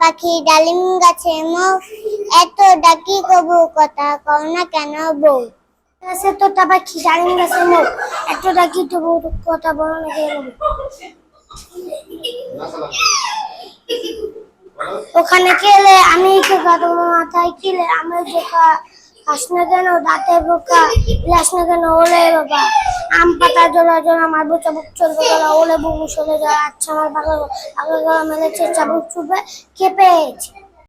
পাখি ডালিম গাছে মৌ, এত ডাকি কবু কথা কও না কেন বউ। গাছে তোতা পাখি ডালিম গাছে মৌ, এত ডাকি তবু কথা বলো না কেন বউ। ওখানে গেলে আমি খোকা, তোমার মাথায় কিলে আমি বোকা, খাস না কেন দাঁতে বোকা, বিলাস না কেন ওলে বাবা। আম পাতা জোড়া জোড়া আমার বুক চাবুক চলবে গলা, ওলে বুবু চলে যায় আচ্ছা আমার পাগল পাগল গলা মেলেছে চাবুক চুপে খেপেছে।